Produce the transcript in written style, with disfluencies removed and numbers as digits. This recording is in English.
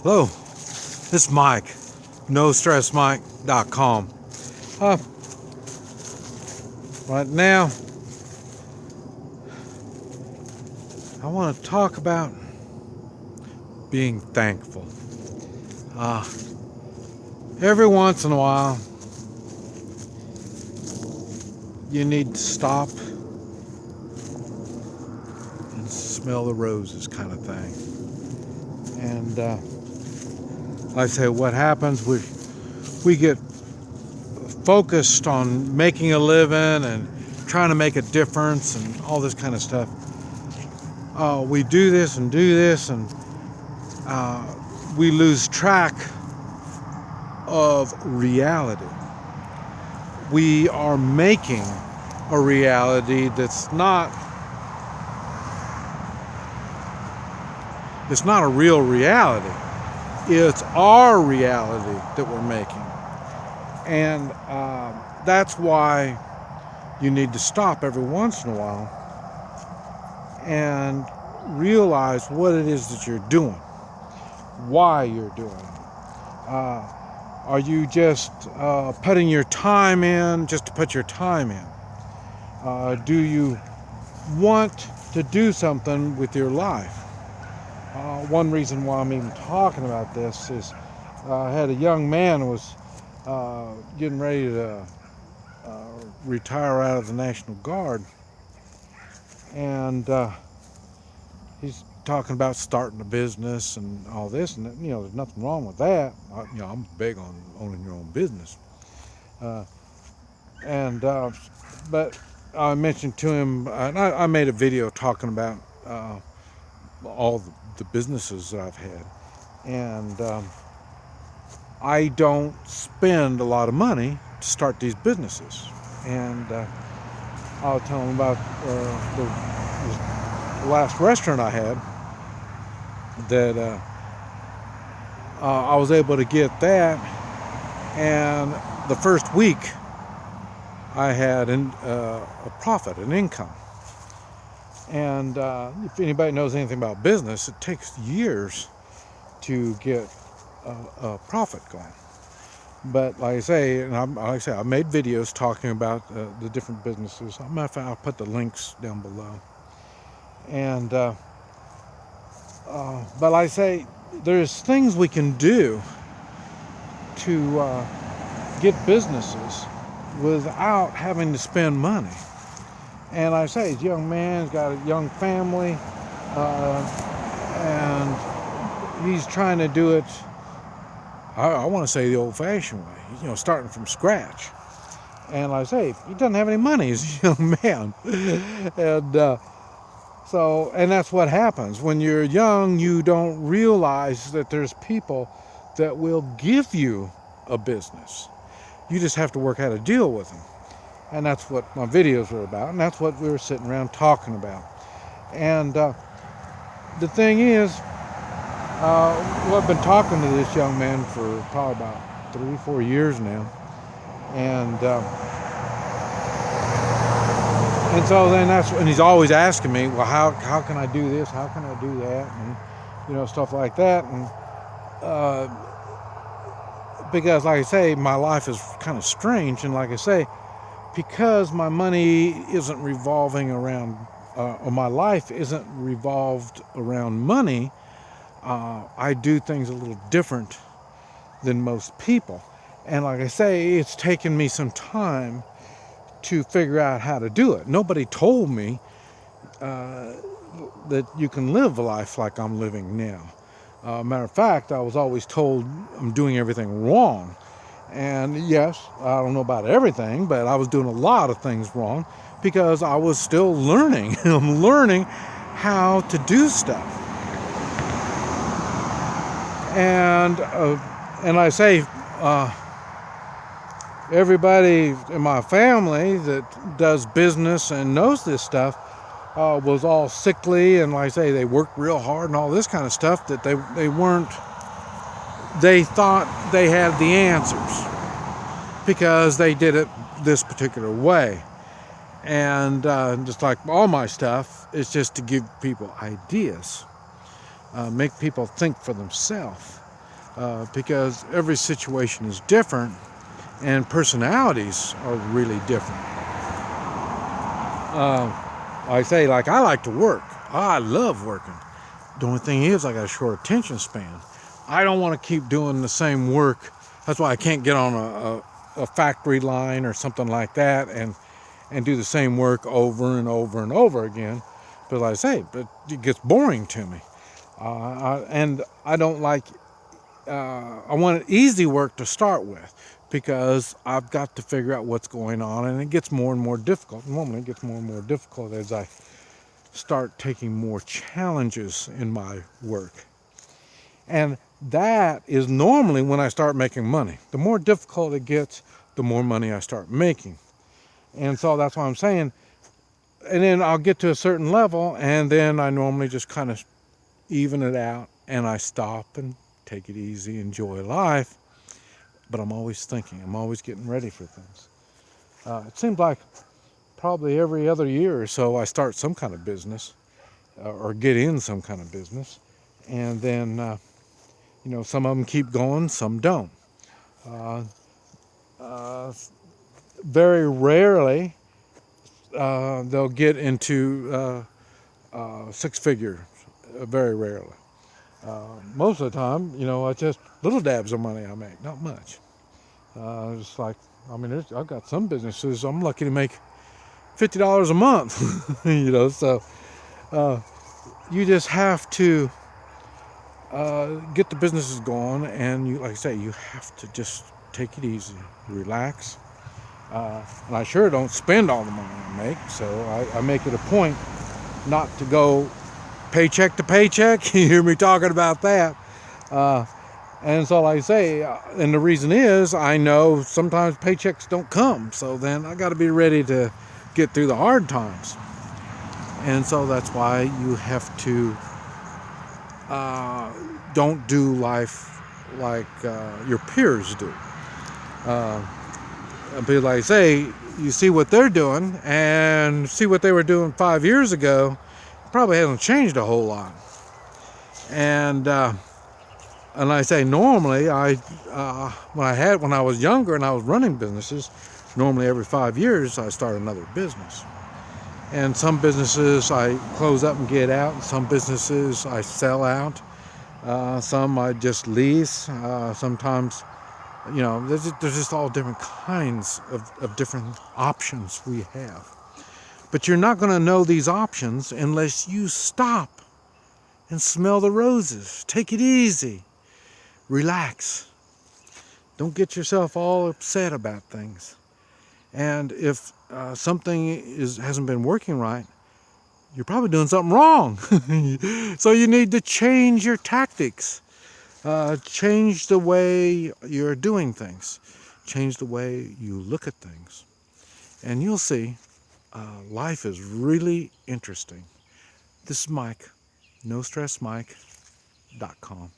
Hello, this is Mike, NoStressMike.com. Right now, I want to talk about being thankful. Every once in a while, you need to stop and smell the roses, kind of thing. And like I say, what happens, we get focused on making a living and trying to make a difference and all this kind of stuff. We do this and we lose track of reality. We are making a reality that's not a real reality. It's our reality that we're making. And that's why you need to stop every once in a while and realize what it is that you're doing, why you're doing it. Are you just putting your time in just to put your time in? Do you want to do something with your life? One reason why I'm even talking about this is I had a young man who was getting ready to retire out of the National Guard, and he's talking about starting a business and all this, and there's nothing wrong with that. I'm big on owning your own business, but I mentioned to him, and I made a video talking about all the businesses that I've had, and I don't spend a lot of money to start these businesses. And I'll tell him about the last restaurant I had that I was able to get that, and the first week I had a profit, an income. And if anybody knows anything about business, it takes years to get a profit going. But like I say, I made videos talking about the different businesses. As a matter of fact, I'll put the links down below. And but like I say, there's things we can do to get businesses without having to spend money. And like I say, he's a young man, he's got a young family, and he's trying to do it, I want to say, the old-fashioned way, starting from scratch. And like I say, he doesn't have any money, he's a young man. And and that's what happens. When you're young, you don't realize that there's people that will give you a business. You just have to work out a deal with them. And that's what my videos are about, and that's what we were sitting around talking about. And the thing is, I've been talking to this young man for probably about 3-4 years now, and so then and he's always asking me, well, how can I do this? How can I do that? And stuff like that. And because, like I say, my life is kind of strange, and like I say, because my money isn't revolving around, or my life isn't revolved around money, I do things a little different than most people. And like I say, it's taken me some time to figure out how to do it. Nobody told me that you can live a life like I'm living now. Matter of fact, I was always told I'm doing everything wrong. And yes, I don't know about everything, but I was doing a lot of things wrong because I was still learning. I'm learning how to do stuff. And I say, everybody in my family that does business and knows this stuff was all sickly, and like I say, they worked real hard and all this kind of stuff that they thought they had the answers because they did it this particular way. And just like all my stuff, it's just to give people ideas, make people think for themselves. because every situation is different and personalities are really different. I say, like, I like to work. I love working. The only thing is, I got a short attention span. I don't want to keep doing the same work. That's why I can't get on a factory line or something like that and do the same work over and over and over again. But like I say, it gets boring to me. And I don't like, I want easy work to start with, because I've got to figure out what's going on, and it gets more and more difficult. Normally it gets more and more difficult as I start taking more challenges in my work. And that is normally when I start making money. The more difficult it gets, the more money I start making. And so that's why I'm saying, and then I'll get to a certain level, and then I normally just kind of even it out, and I stop and take it easy, enjoy life. But I'm always thinking, I'm always getting ready for things. It seems like probably every other year or so I start some kind of business, or get in some kind of business, and then some of them keep going, some don't. Very rarely they'll get into six figures. Very rarely. Most of the time, it's just little dabs of money I make, not much. It's like, I've got some businesses I'm lucky to make $50 a month. So you just have to get the businesses going, and like I say, you have to just take it easy, relax. And I sure don't spend all the money I make, so I make it a point not to go paycheck to paycheck. You hear me talking about that. And so like I say, and the reason is, I know sometimes paychecks don't come, so then I got to be ready to get through the hard times. And so that's why you have to don't do life like your peers do. But like I say, you see what they're doing and see what they were doing 5 years ago, it probably hasn't changed a whole lot. And I say, normally when I was younger and I was running businesses, normally every 5 years I start another business. And some businesses I close up and get out, and some businesses I sell out. Some I just lease. Sometimes, there's just all different kinds of different options we have. But you're not going to know these options unless you stop and smell the roses. Take it easy. Relax. Don't get yourself all upset about things. And if something hasn't been working right, you're probably doing something wrong. So you need to change your tactics. Change the way you're doing things. Change the way you look at things. And you'll see, life is really interesting. This is Mike, NoStressMike.com.